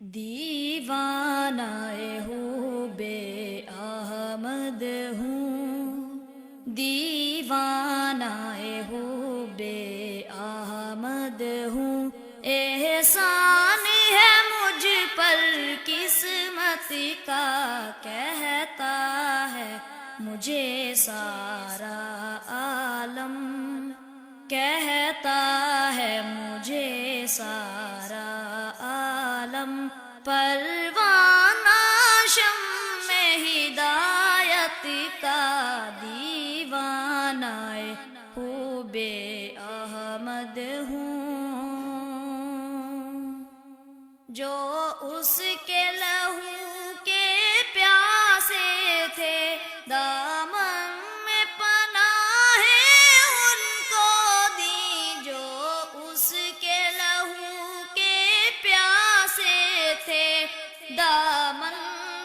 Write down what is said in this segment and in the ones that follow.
دیوانائے ہوں بے احمد ہوں، دیوانائے ہوں بے احمد ہوں، احسان ہے مجھ پر قسمت کا، کہتا ہے مجھے سارا عالم، کہتا ہے مجھے سارا عالم، پروانہ شمع ہدایت کا، دیوانائے خوب احمد ہوں، جو اس کے لہو کے پیاسے تھے، دامن میں پناہ ان کو دی، جو اس کے لہو کے پیاسے تھے، دامن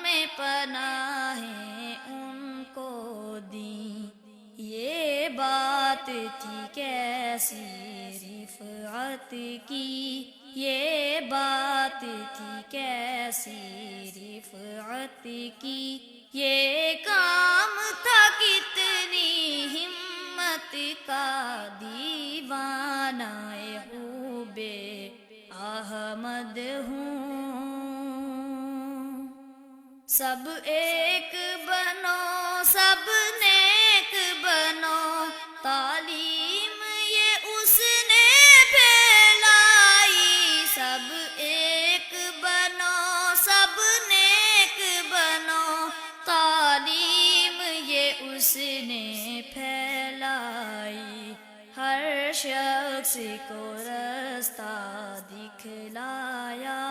میں پناہ ان کو دی، یہ بات تھی کیسی رفعت کی، یہ بات تھی کیسی رفعت کی، یہ کام تھا کتنی ہمت کا، دیوانائے خوب احمد ہوں، سب ایک بنو سب نیک بنو، تعلیم یہ اس نے پھیلائی، سب ایک بنو سب نیک بنو، تعلیم یہ اس نے پھیلائی، ہر شخص کو رستہ دکھلایا،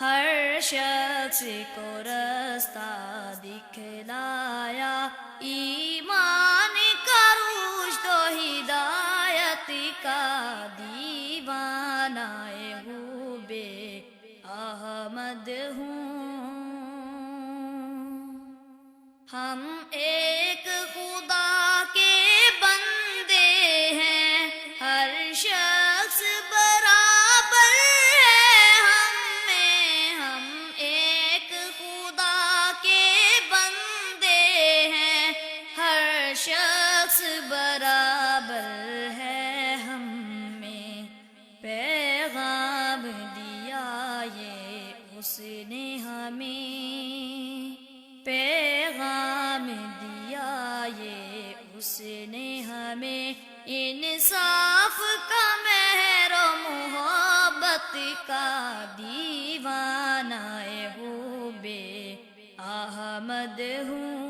ہر شخص کو رستہ دکھلایا، ایمان کا رشد و ہدایت کا، دیوانائے خوب احمد ہوں، ہم ایک خدا کے بندے ہیں، ہر شخص برابر ہے ہم میں، ہم ایک خدا کے بندے ہیں، ہر شخص برابر ہے ہم میں، پیغام دیا یہ اس نے ہمیں، پیغام دیا یہ اس نے ہمیں، انصاف کا مہر و محبت کا، دیوانائے خوب احمد ہوں،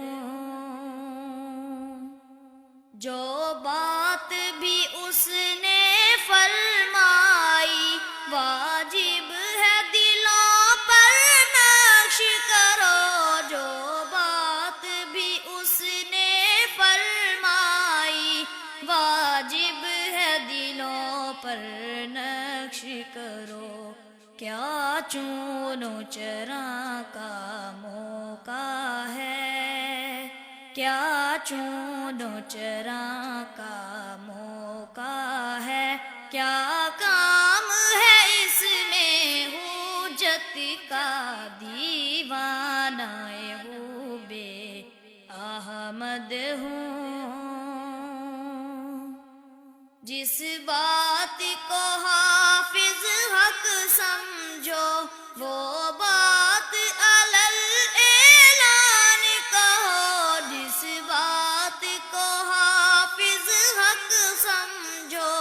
جو بات بھی اس نے فرمائی، واجب ہے دلوں پر نقش کرو، جو بات بھی اس نے فرمائی، واجب ہے دلوں پر نقش کرو، کیا چون و چرا کا موقع ہے، کیا چون و چرا کا موقع ہے، کیا کام ہے اس میں حجت کا، دیوانائے خوب احمد ہوں، جس بات کو حافظ حق سمجھو، وہ بات علل اعلان کہو، جس بات کو حافظ حق سمجھو،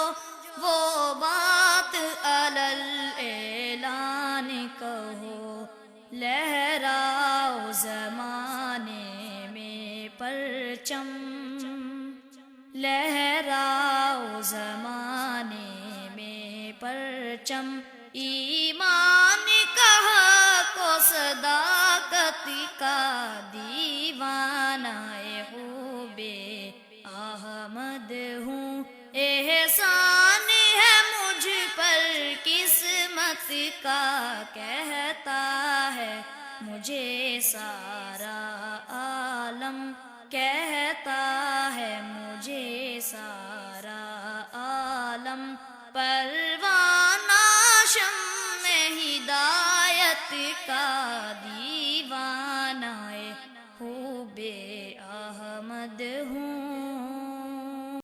وہ بات علل اعلان کہو، لہراؤ زمانے میں پرچم، لہراؤ زمانے میں پرچم، ایمان کا حق و صداقت کا، دیوانائے خوب احمد ہوں، احسان ہے مجھ پر قسمت کا، کہتا ہے مجھے سارا عالم، کہتا ہے مجھے سارا عالم، پروانہ شمع ہدایت ہدایت کا دیوانہ خوب احمد ہوں